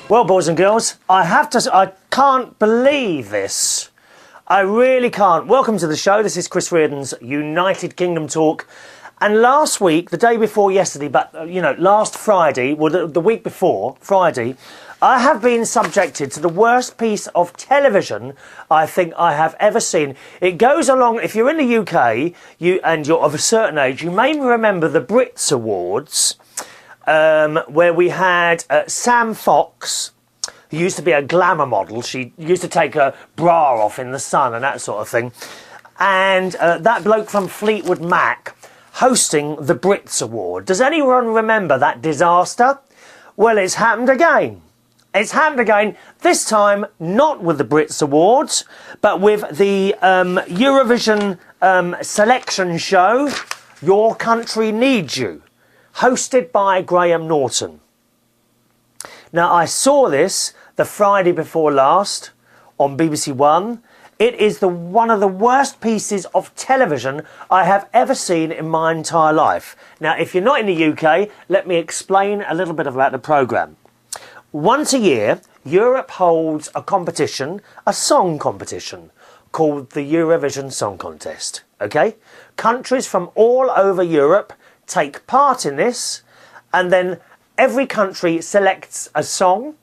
Well, boys and girls, I can't believe this. I really can't. Welcome to the show. This is Chris Reardon's United Kingdom Talk. And last week, the day before yesterday, but, last Friday, well, the week before, Friday, I have been subjected to the worst piece of television I think I have ever seen. It goes along, if you're in the UK, and you're of a certain age, you may remember the Brits Awards, where we had Sam Fox, who used to be a glamour model. She used to take her bra off in the sun and that sort of thing. And that bloke from Fleetwood Mac hosting the Brits Award. Does anyone remember that disaster? Well, it's happened again. It's happened again, this time not with the Brits Awards, but with the Eurovision selection show, Your Country Needs You, hosted by Graham Norton. Now, I saw this the Friday before last on BBC One. It is one of the worst pieces of television I have ever seen in my entire life. Now, if you're not in the UK, let me explain a little bit about the programme. Once a year, Europe holds a competition, a song competition, called the Eurovision Song Contest, okay? Countries from all over Europe take part in this, and then every country selects a song.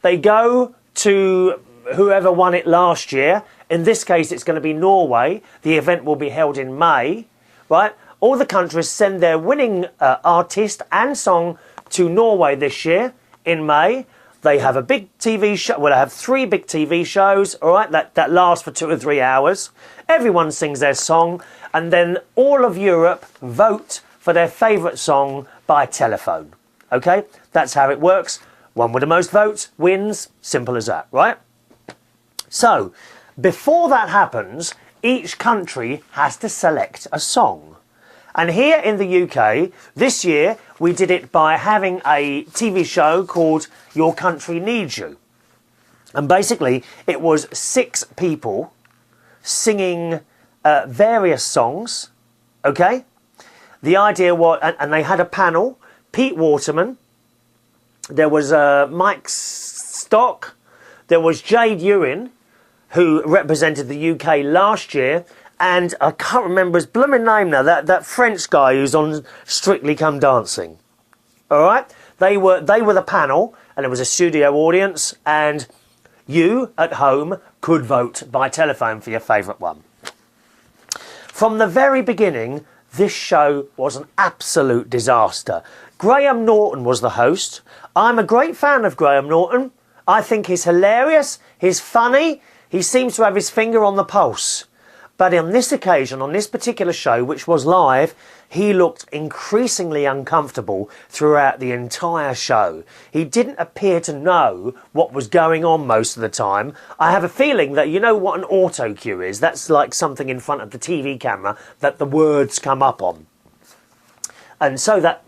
They go to whoever won it last year. In this case, it's going to be Norway. The event will be held in May, right? All the countries send their winning artist and song to Norway this year in May. They have a big TV show. Well, they have 3 big TV shows, all right, that last for 2 or 3 hours. Everyone sings their song, and then all of Europe vote for their favourite song by telephone. Okay, that's how it works. One with the most votes wins. Simple as that, right? So, before that happens, each country has to select a song. And here in the UK, this year, we did it by having a TV show called Your Country Needs You. And basically, it was 6 people singing various songs, okay? The idea was, and they had a panel, Pete Waterman, there was Mike Stock, there was Jade Ewan, who represented the UK last year, and I can't remember his blooming name now, that French guy who's on Strictly Come Dancing. All right? They were the panel, and it was a studio audience, and you at home could vote by telephone for your favourite one. From the very beginning, this show was an absolute disaster. Graham Norton was the host. I'm a great fan of Graham Norton. I think he's hilarious, he's funny, he seems to have his finger on the pulse. But on this occasion, on this particular show, which was live, he looked increasingly uncomfortable throughout the entire show. He didn't appear to know what was going on most of the time. I have a feeling that, you know what an auto cue is? That's like something in front of the TV camera that the words come up on. And so that,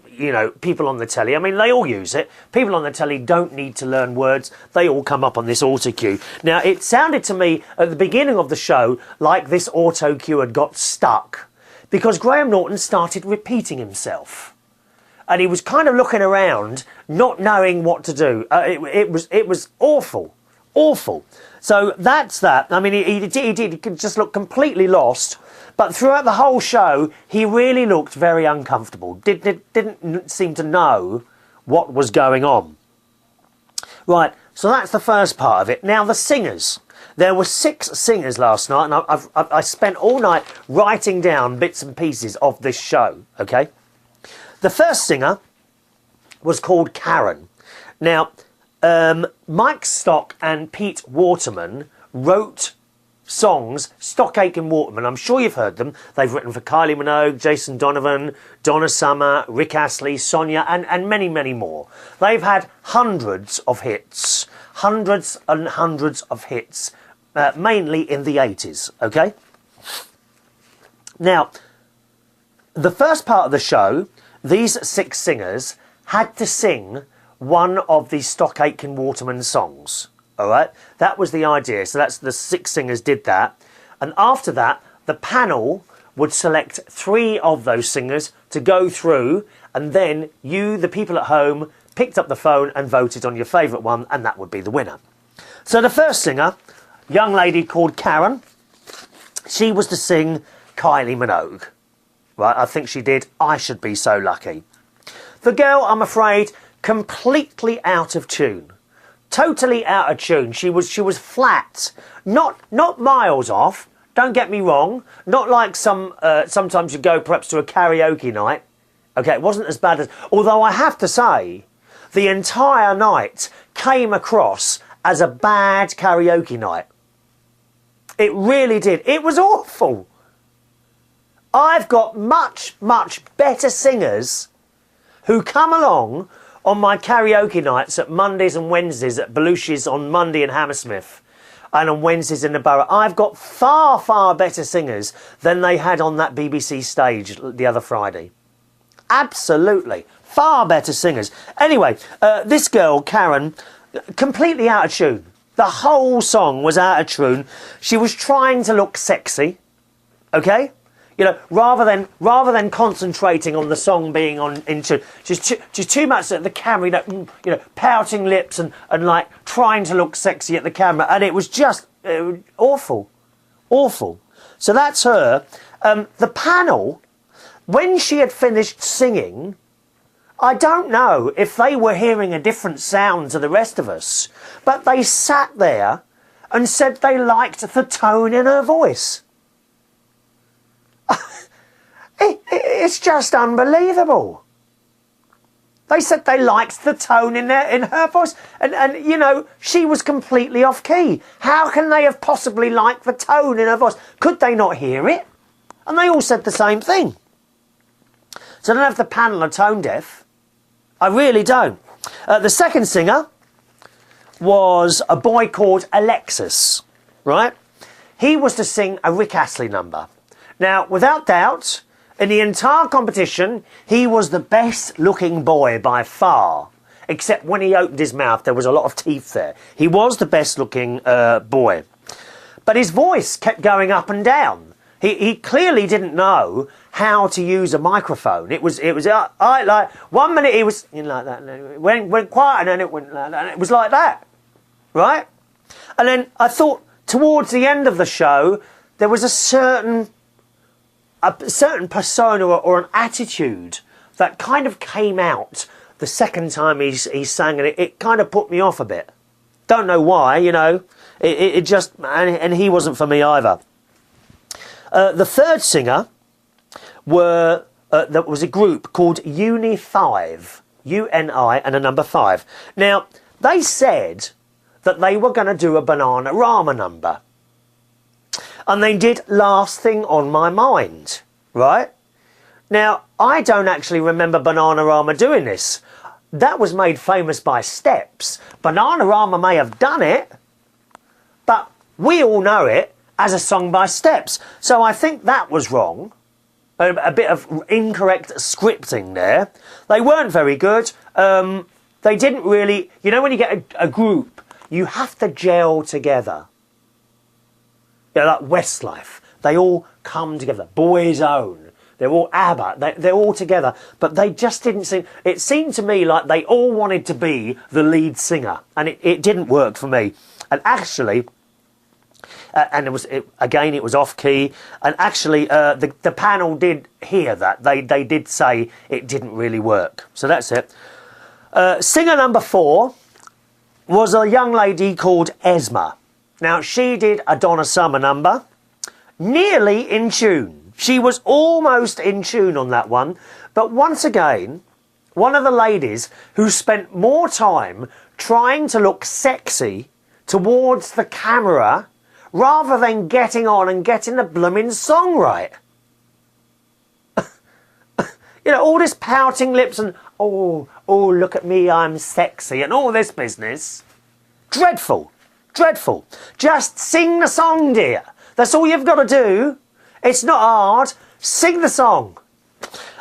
people on the telly, I mean, they all use it. People on the telly don't need to learn words. They all come up on this auto cue. Now, it sounded to me at the beginning of the show like this auto cue had got stuck because Graham Norton started repeating himself. And he was kind of looking around, not knowing what to do. It was awful. Awful. So that's that. I mean, he did. He could just look completely lost. But throughout the whole show, he really looked very uncomfortable. Didn't seem to know what was going on. Right, so that's the first part of it. Now, the singers. There were 6 singers last night, and I spent all night writing down bits and pieces of this show, okay? The first singer was called Karen. Now, Mike Stock and Pete Waterman wrote songs, Stock Aitken Waterman, I'm sure you've heard them. They've written for Kylie Minogue, Jason Donovan, Donna Summer, Rick Astley, Sonia, and many, many more. They've had hundreds of hits, hundreds and hundreds of hits, mainly in the 80s, okay? Now, the first part of the show, these 6 singers had to sing one of the Stock Aitken Waterman songs. All right, that was the idea. So that's the 6 singers did that. And after that, the panel would select 3 of those singers to go through. And then you, the people at home, picked up the phone and voted on your favourite one, and that would be the winner. So the first singer, young lady called Karen, she was to sing Kylie Minogue. Right, I think she did I Should Be So Lucky. The girl, I'm afraid, completely out of tune. Totally out of tune. She was flat. Not miles off, don't get me wrong. Not like sometimes you go perhaps to a karaoke night. Okay, it wasn't as bad as... Although I have to say, the entire night came across as a bad karaoke night. It really did. It was awful. I've got much, much better singers who come along on my karaoke nights at Mondays and Wednesdays at Belushi's on Monday in Hammersmith and on Wednesdays in the Borough. I've got far, far better singers than they had on that BBC stage the other Friday. Absolutely. Far better singers. Anyway, this girl, Karen, completely out of tune. The whole song was out of tune. She was trying to look sexy, okay? You know, rather than concentrating on the song being in tune, just too much at the camera, you know, pouting lips and like trying to look sexy at the camera, and it was just awful, awful. So that's her. The panel, when she had finished singing, I don't know if they were hearing a different sound to the rest of us, but they sat there and said they liked the tone in her voice. It's just unbelievable. They said they liked the tone in her voice, and you know, she was completely off key. How can they have possibly liked the tone in her voice? Could they not hear it? And they all said the same thing. So I don't know if the panel are tone deaf. I really don't. The second singer was a boy called Alexis, right? He was to sing a Rick Astley number. Now, without doubt, in the entire competition, he was the best looking boy by far. Except when he opened his mouth, there was a lot of teeth there. He was the best looking boy. But his voice kept going up and down. He clearly didn't know how to use a microphone. It was like 1 minute he was like that, and then it went quiet, and then it went like that, and it was like that, right? And then I thought towards the end of the show there was a certain persona or an attitude that kind of came out the second time he sang, and it kind of put me off a bit. Don't know why, you know. It just and he wasn't for me either. The third singer there was a group called Uni 5, UNI and a number 5. Now, they said that they were going to do a Bananarama number. And they did Last Thing on My Mind, right? Now, I don't actually remember Bananarama doing this. That was made famous by Steps. Bananarama may have done it, but we all know it as a song by Steps. So I think that was wrong. A bit of incorrect scripting there. They weren't very good. They didn't really... You know, when you get a group, you have to gel together. You know, like Westlife. They all come together. Boys Own. They're all ABBA. They're all together. But they just didn't seem... It seemed to me like they all wanted to be the lead singer. And it didn't work for me. And actually... and it was off key, and actually the panel did hear that. They did say it didn't really work. So that's it. Singer number 4 was a young lady called Esma. Now, she did a Donna Summer number, nearly in tune. She was almost in tune on that one, but once again, one of the ladies who spent more time trying to look sexy towards the camera rather than getting on and getting the blooming song right. You know, all this pouting lips and, oh, look at me, I'm sexy, and all this business. Dreadful. Dreadful. Just sing the song, dear. That's all you've got to do. It's not hard. Sing the song.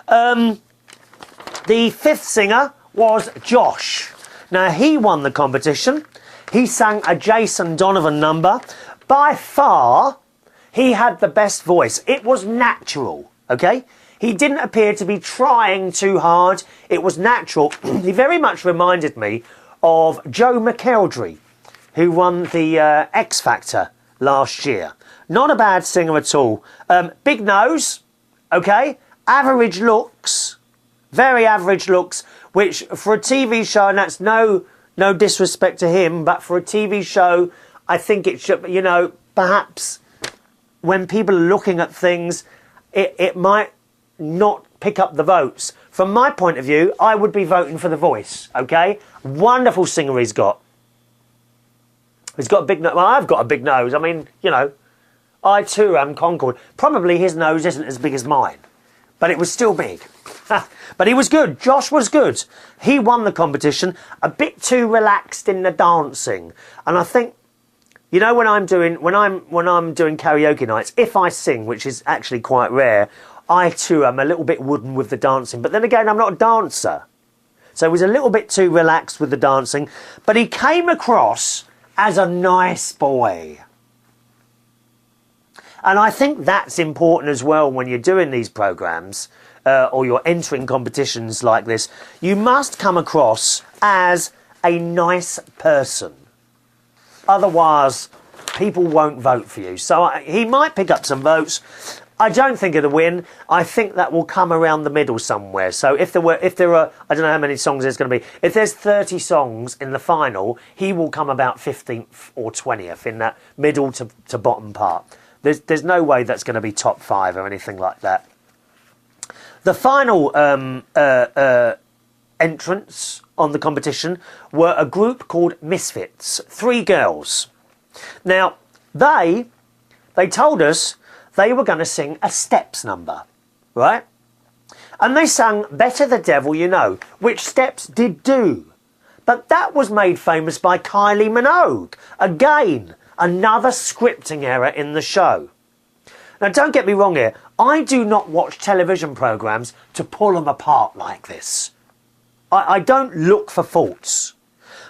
The fifth singer was Josh. Now, he won the competition. He sang a Jason Donovan number. By far, he had the best voice. It was natural, okay? He didn't appear to be trying too hard. It was natural. He very much reminded me of Joe McElderry, who won the X Factor last year. Not a bad singer at all. Big nose, okay? Average looks, very average looks, which for a TV show, and that's no disrespect to him, but for a TV show, I think it should, you know, perhaps when people are looking at things, it might not pick up the votes. From my point of view, I would be voting for The Voice, okay? Wonderful singer he's got. He's got a big nose. Well, I've got a big nose. I mean, you know, I too am Concord. Probably his nose isn't as big as mine, but it was still big. But he was good. Josh was good. He won the competition. A bit too relaxed in the dancing. And I think, you know, when I'm doing karaoke nights, if I sing, which is actually quite rare, I too am a little bit wooden with the dancing. But then again, I'm not a dancer. So he was a little bit too relaxed with the dancing. But he came across as a nice boy. And I think that's important as well when you're doing these programmes or you're entering competitions like this. You must come across as a nice person. Otherwise, people won't vote for you. So he might pick up some votes. I don't think it'll win. I think that will come around the middle somewhere. So if there are, I don't know how many songs there's going to be. If there's 30 songs in the final, he will come about 15th or 20th in that middle to bottom part. There's no way that's going to be top 5 or anything like that. The final entrants on the competition were a group called Misfits, 3 girls. Now, they told us they were going to sing a steps number, right? And they sang Better the Devil You Know, which Steps did do. But that was made famous by Kylie Minogue. Again, another scripting error in the show. Now, don't get me wrong here. I do not watch television programmes to pull them apart like this. I don't look for faults.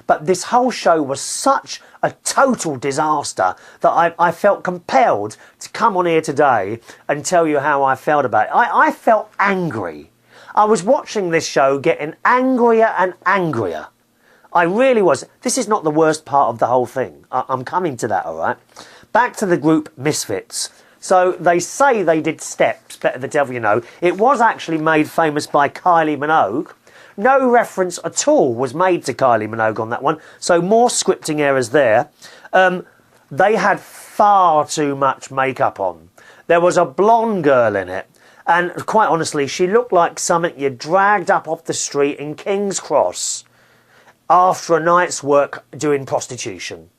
But this whole show was such a total disaster that I felt compelled to come on here today and tell you how I felt about it. I felt angry. I was watching this show getting angrier and angrier. I really was. This is not the worst part of the whole thing. I'm coming to that, all right? Back to the group Misfits. So they say they did Steps, Better the Devil You Know. It was actually made famous by Kylie Minogue. No reference at all was made to Kylie Minogue on that one, so more scripting errors there. They had far too much makeup on. There was a blonde girl in it, and quite honestly, she looked like something you dragged up off the street in King's Cross after a night's work doing prostitution.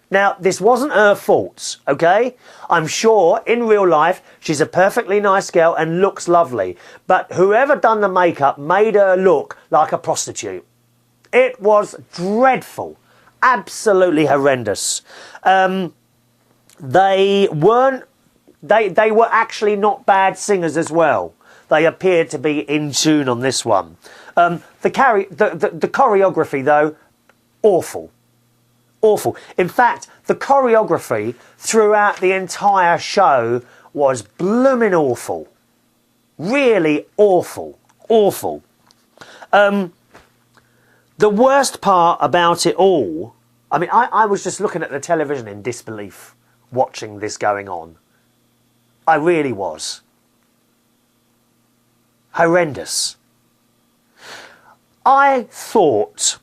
Now, this wasn't her fault, okay? I'm sure, in real life, she's a perfectly nice girl and looks lovely. But whoever done the makeup made her look like a prostitute. It was dreadful. Absolutely horrendous. They were actually not bad singers as well. They appeared to be in tune on this one. The choreography, though, awful. Awful. In fact, the choreography throughout the entire show was blooming awful. Really awful. Awful. The worst part about it all, I mean, I was just looking at the television in disbelief, watching this going on. I really was. Horrendous. I thought,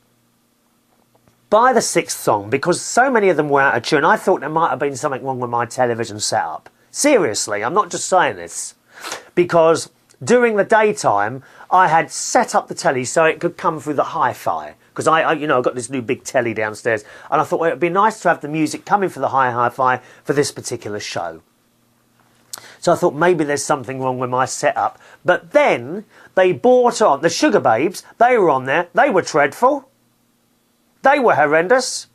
by the 6th song, because so many of them were out of tune, I thought there might have been something wrong with my television setup. Seriously, I'm not just saying this. Because during the daytime, I had set up the telly so it could come through the hi-fi. Because I've got this new big telly downstairs. And I thought, well, it'd be nice to have the music coming through the hi-fi for this particular show. So I thought maybe there's something wrong with my setup. But then they brought on the Sugar Babes. They were on there. They were dreadful. They were horrendous.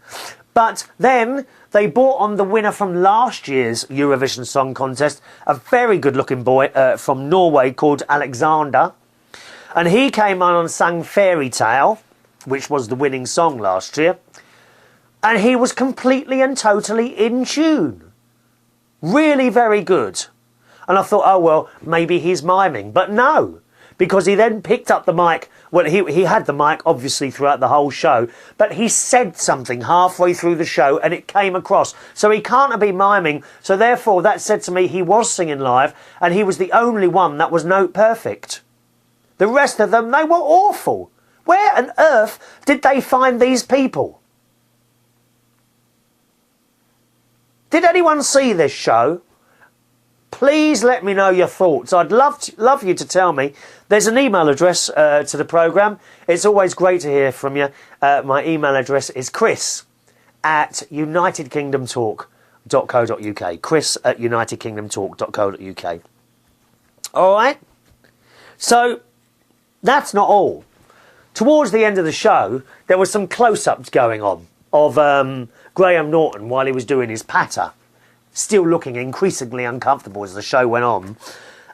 But then they brought on the winner from last year's Eurovision Song Contest, a very good-looking boy from Norway called Alexander. And he came on and sang Fairy Tale, which was the winning song last year. And he was completely and totally in tune. Really very good. And I thought, oh, well, maybe he's miming. But no, because he then picked up the mic. Well, he had the mic, obviously, throughout the whole show. But he said something halfway through the show and it came across. So he can't have been miming. So therefore, that said to me he was singing live and he was the only one that was note perfect. The rest of them, they were awful. Where on earth did they find these people? Did anyone see this show? Please let me know your thoughts. I'd love you to tell me. There's an email address to the programme. It's always great to hear from you. My email address is chris@unitedkingdomtalk.co.uk. chris@unitedkingdomtalk.co.uk. All right? So, that's not all. Towards the end of the show, there was some close-ups going on of Graham Norton while he was doing his patter, still looking increasingly uncomfortable as the show went on.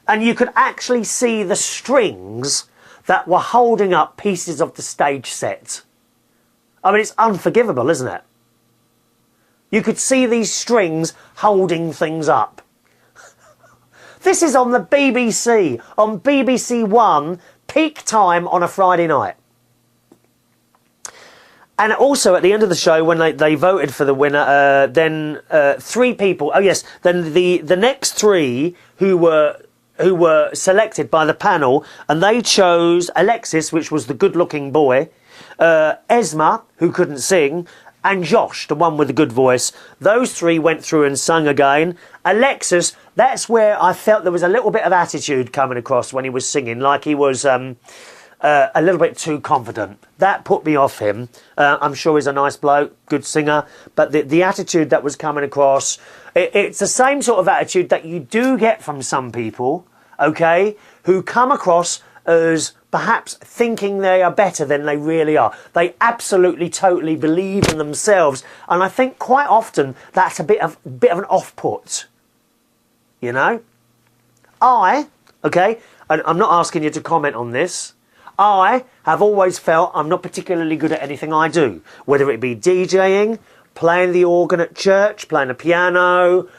And you could actually see the strings that were holding up pieces of the stage set. I mean, it's unforgivable, isn't it? You could see these strings holding things up. This is on the BBC, on BBC One, peak time on a Friday night. And also at the end of the show, when they voted for the winner, then three people. Oh yes, then the next three who were selected by the panel, and they chose Alexis, which was the good-looking boy, Esma, who couldn't sing, and Josh, the one with the good voice. Those three went through and sung again. Alexis, that's where I felt there was a little bit of attitude coming across when he was singing, like he was a little bit too confident. That put me off him. I'm sure he's a nice bloke, good singer, but the attitude that was coming across, it's the same sort of attitude that you do get from some people, okay, who come across as perhaps thinking they are better than they really are. They absolutely, totally believe in themselves, and I think quite often that's a bit of an off-put, you know? Okay, and I'm not asking you to comment on this, I have always felt I'm not particularly good at anything I do, whether it be DJing, playing the organ at church, playing the piano,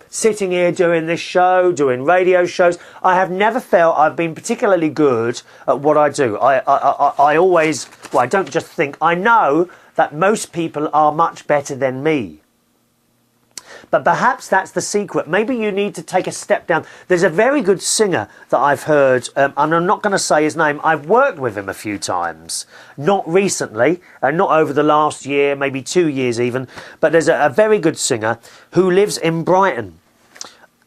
sitting here doing this show, doing radio shows. I have never felt I've been particularly good at what I do. I always, well, I don't just think, I know that most people are much better than me. But perhaps that's the secret. Maybe you need to take a step down. There's a very good singer that I've heard, and I'm not going to say his name. I've worked with him a few times. Not recently, not over the last year, maybe 2 years even. But there's a very good singer who lives in Brighton.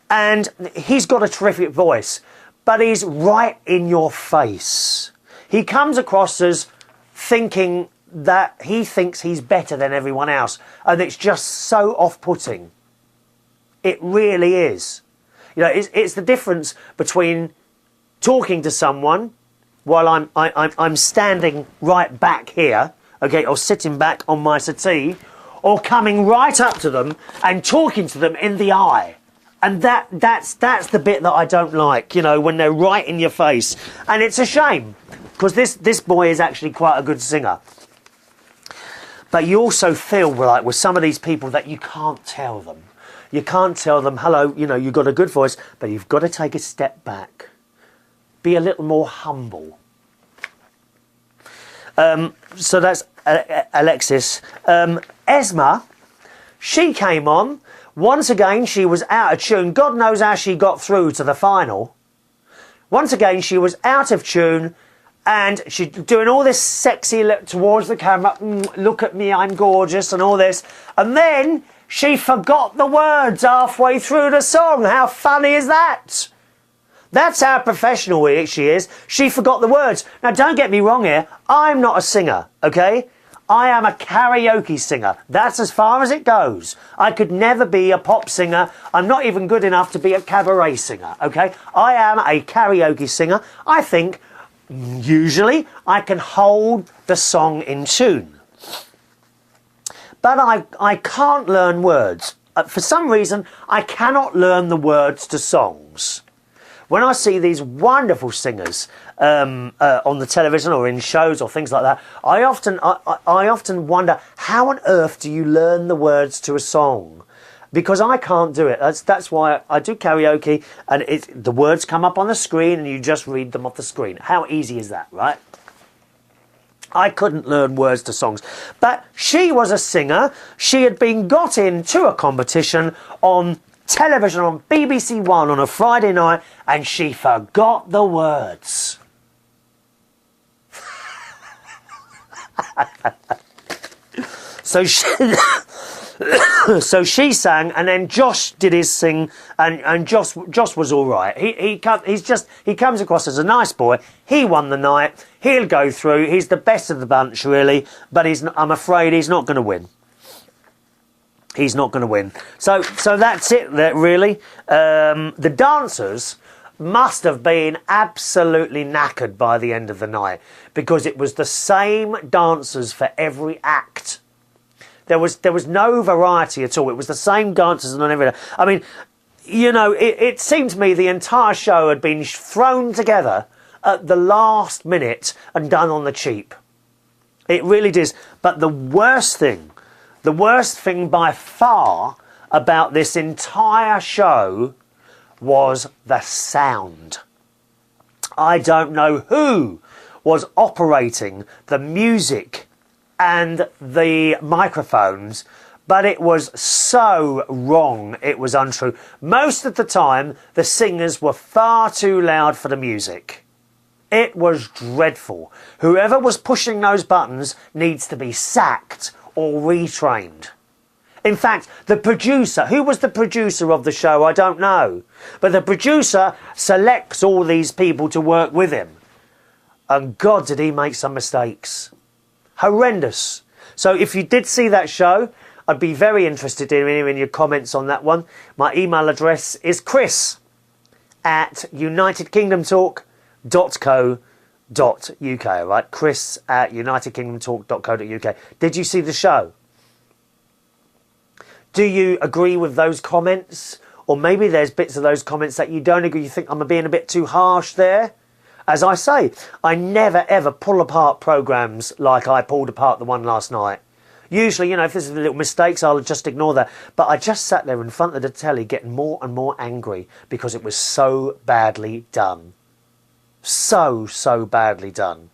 And he's got a terrific voice, but he's right in your face. He comes across as thinking that he thinks he's better than everyone else. And it's just so off-putting. It really is. You know, it's the difference between talking to someone while I'm standing right back here, okay, or sitting back on my settee, or coming right up to them and talking to them in the eye. And that's the bit that I don't like, you know, when they're right in your face. And it's a shame, because this boy is actually quite a good singer. But you also feel like with some of these people that you can't tell them. You can't tell them, hello, you know, you've got a good voice, but you've got to take a step back. Be a little more humble. So that's Alexis. Esma, she came on. Once again, she was out of tune. God knows how she got through to the final. Once again, she was out of tune. And she's doing all this sexy look towards the camera. Look at me, I'm gorgeous, and all this. And then she forgot the words halfway through the song. How funny is that? That's how professional she is. She forgot the words. Now, don't get me wrong here. I'm not a singer, okay? I am a karaoke singer. That's as far as it goes. I could never be a pop singer. I'm not even good enough to be a cabaret singer, okay? I am a karaoke singer. I think usually I can hold the song in tune. But I can't learn words. For some reason, I cannot learn the words to songs. When I see these wonderful singers on the television or in shows or things like that, I often wonder, how on earth do you learn the words to a song? because I can't do it. That's why I do karaoke, and the words come up on the screen and you just read them off the screen. How easy is that, right? I couldn't learn words to songs. But she was a singer. She had been got into a competition on television on BBC One on a Friday night, and she forgot the words. So she sang, and then Josh did his sing, and Josh was all right. He comes across as a nice boy. He won the night. He'll go through. He's the best of the bunch, really. But I'm afraid he's not going to win. He's not going to win. So that's it. Really, the dancers must have been absolutely knackered by the end of the night, because it was the same dancers for every act. There was no variety at all. It was the same dancers on every day. I mean, you know, it seemed to me the entire show had been thrown together at the last minute and done on the cheap. It really did. But the worst thing by far about this entire show was the sound. I don't know who was operating the music and the microphones, but it was so wrong, it was untrue. Most of the time, the singers were far too loud for the music. It was dreadful. Whoever was pushing those buttons needs to be sacked or retrained. In fact, the producer, who was the producer of the show, I don't know. But the producer selects all these people to work with him. And God, did he make some mistakes. Horrendous. So if you did see that show, I'd be very interested in hearing your comments on that one. My email address is chris@unitedkingdomtalk.co.uk. All right, chris@unitedkingdomtalk.co.uk. Did you see the show? Do you agree with those comments? Or maybe there's bits of those comments that you don't agree. You think I'm being a bit too harsh there? As I say, I never ever pull apart programmes like I pulled apart the one last night. Usually, you know, if there's little mistakes, I'll just ignore that. But I just sat there in front of the telly getting more and more angry because it was so badly done. So badly done.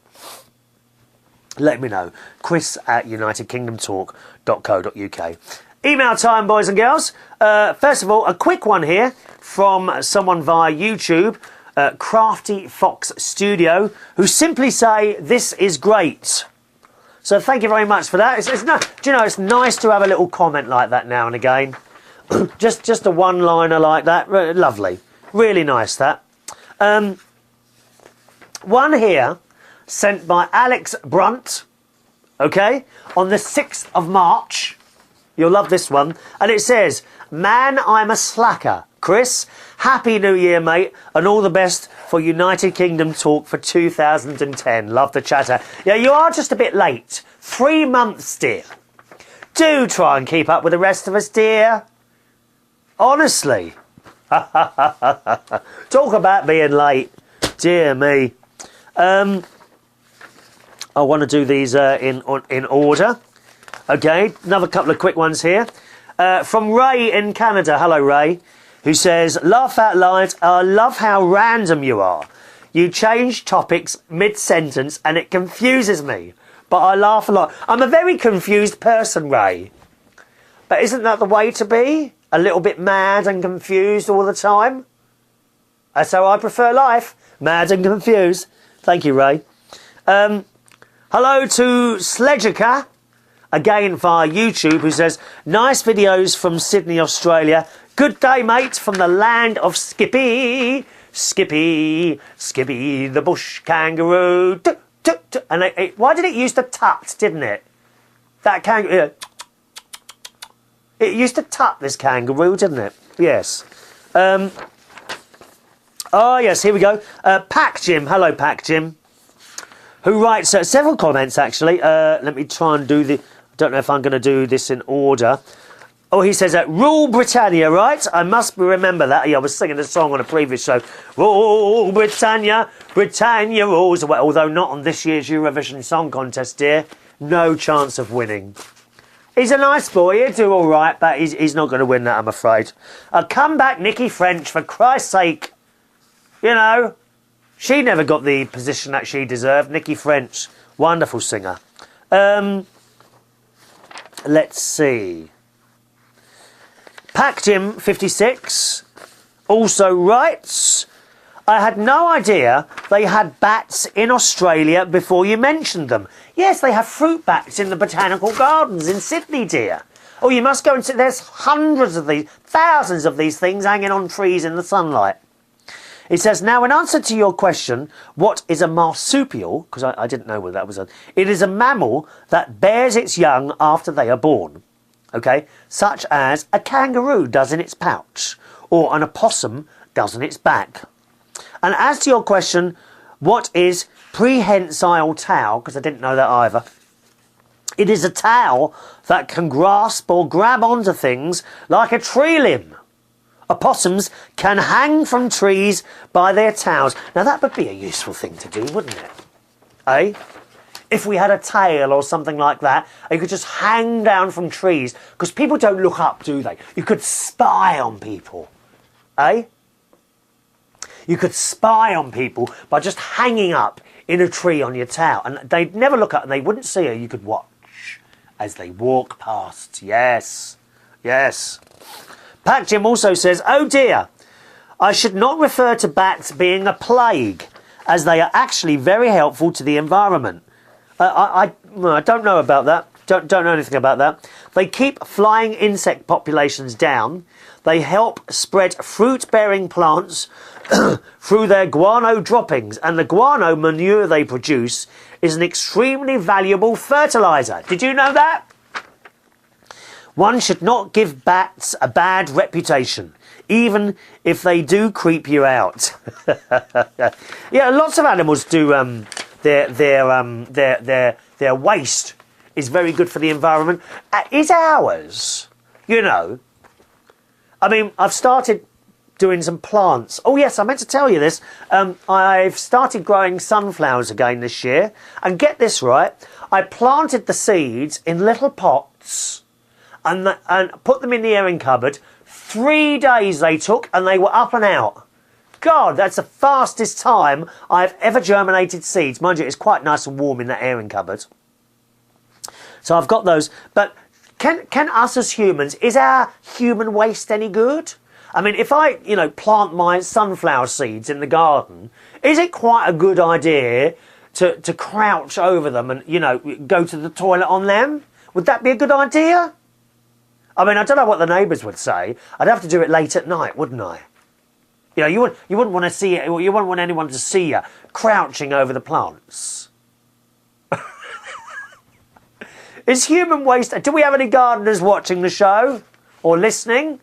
Let me know. chris@unitedkingdomtalk.co.uk. Email time, boys and girls. First of all, a quick one here from someone via YouTube. Crafty Fox Studio, who simply say, "This is great." So thank you very much for that. Do you know, it's nice to have a little comment like that now and again. just a one-liner like that. Lovely. Really nice, that. One here, sent by Alex Brunt, okay, on the 6th of March. You'll love this one. And it says, "Man, I'm a slacker. Chris, Happy New Year, mate, and all the best for United Kingdom Talk for 2010. Love the chatter." Yeah, you are just a bit late. 3 months, dear. Do try and keep up with the rest of us, dear. Honestly. Talk about being late. Dear me. I want to do these in order. Okay, another couple of quick ones here. From Ray in Canada. Hello, Ray. Who says, "Laugh out loud, I love how random you are. You change topics mid-sentence and it confuses me. But I laugh a lot." I'm a very confused person, Ray. But isn't that the way to be? A little bit mad and confused all the time? That's how I prefer life. Mad and confused. Thank you, Ray. Hello to Sledgica, again via YouTube, who says, "Nice videos from Sydney, Australia. Good day, mate, from the land of Skippy. Skippy, Skippy, the bush kangaroo." And why did it use to tut, didn't it? That kangaroo. It used to tut, this kangaroo, didn't it? Yes. Oh, yes, here we go. Pack Jim. Hello, Pack Jim. Who writes several comments, actually. Let me try and do the... I don't know if I'm going to do this in order. Oh, he says, "Rule Britannia," right? I must remember that. Yeah, I was singing a song on a previous show. "Rule Britannia, Britannia rules." Although not on this year's Eurovision Song Contest, dear. No chance of winning. He's a nice boy, he'll do all right, but he's not going to win that, I'm afraid. Come back, Nicki French, for Christ's sake. You know, she never got the position that she deserved. Nicki French, wonderful singer. Let's see. Pack Jim 56 also writes, I had no idea they had bats in Australia before you mentioned them. Yes, they have fruit bats in the botanical gardens in Sydney, dear. Oh, you must go and see. There's hundreds of these, thousands of these things hanging on trees in the sunlight. It says, now in answer to your question, what is a marsupial? Because I didn't know what that was. It is a mammal that bears its young after they are born. Okay? Such as a kangaroo does in its pouch, or an opossum does in its back. And as to your question, what is prehensile towel? Because I didn't know that either. It is a towel that can grasp or grab onto things like a tree limb. Opossums can hang from trees by their tails. Now that would be a useful thing to do, wouldn't it? Eh? If we had a tail or something like that, you could just hang down from trees. Because people don't look up, do they? You could spy on people. Eh? You could spy on people by just hanging up in a tree on your tail. And they'd never look up and they wouldn't see you. You could watch as they walk past. Yes. Yes. Pac Jim also says, oh dear, I should not refer to bats being a plague, as they are actually very helpful to the environment. I don't know about that. Don't know anything about that. They keep flying insect populations down. They help spread fruit-bearing plants through their guano droppings, and the guano manure they produce is an extremely valuable fertiliser. Did you know that? One should not give bats a bad reputation, even if they do creep you out. Yeah, lots of animals do. Their waste is very good for the environment. Is ours? You know. I mean, I've started doing some plants. Oh yes, I meant to tell you this. I've started growing sunflowers again this year, and get this right. I planted the seeds in little pots. And put them in the airing cupboard. 3 days they took, and they were up and out. God, that's the fastest time I've ever germinated seeds. Mind you, it's quite nice and warm in that airing cupboard. So I've got those. But can us as humans, is our human waste any good? I mean, if I, plant my sunflower seeds in the garden, is it quite a good idea to crouch over them and, go to the toilet on them? Would that be a good idea? I mean, I don't know what the neighbours would say. I'd have to do it late at night, wouldn't I? You wouldn't want to see it. You wouldn't want anyone to see you crouching over the plants. Is human waste... Do we have any gardeners watching the show or listening?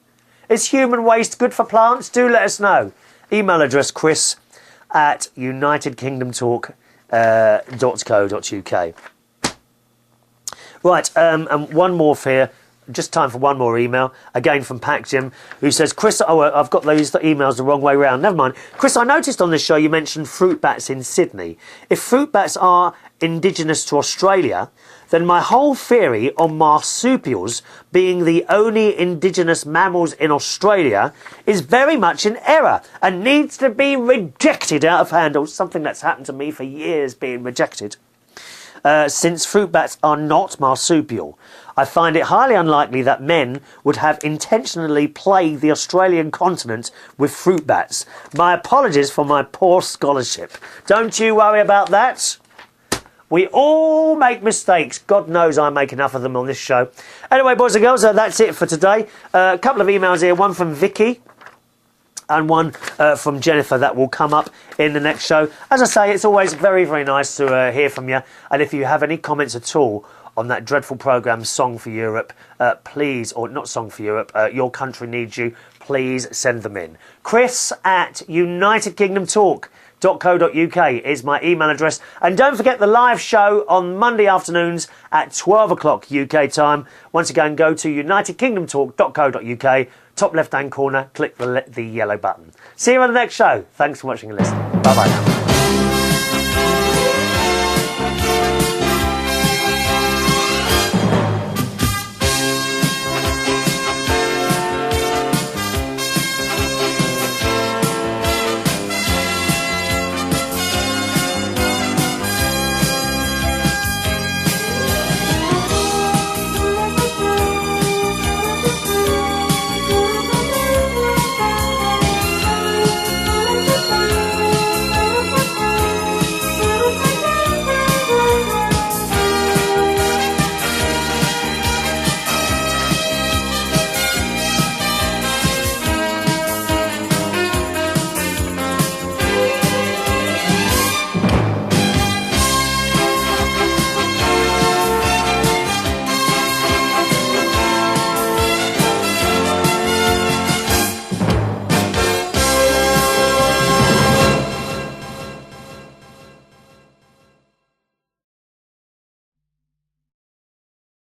Is human waste good for plants? Do let us know. Email address chris@unitedkingdomtalk.co.uk. Right, and one more for here. Just time for one more email, again from Pac Jim, who says, Chris, I've got those emails the wrong way round. Never mind. Chris, I noticed on this show you mentioned fruit bats in Sydney. If fruit bats are indigenous to Australia, then my whole theory on marsupials being the only indigenous mammals in Australia is very much in error and needs to be rejected out of hand, or something that's happened to me for years, being rejected. Since fruit bats are not marsupial, I find it highly unlikely that men would have intentionally plagued the Australian continent with fruit bats. My apologies for my poor scholarship. Don't you worry about that. We all make mistakes. God knows I make enough of them on this show. Anyway, boys and girls, that's it for today. A couple of emails here, one from Vicky and one from Jennifer that will come up in the next show. As I say, it's always very, very nice to hear from you. And if you have any comments at all on that dreadful programme, Song for Europe, please, or not Song for Europe, Your Country Needs You, please send them in. chris@unitedkingdomtalk.co.uk is my email address. And don't forget the live show on Monday afternoons at 12 o'clock UK time. Once again, go to unitedkingdomtalk.co.uk. Top left-hand corner, click the yellow button. See you on the next show. Thanks for watching and listening. Bye-bye now.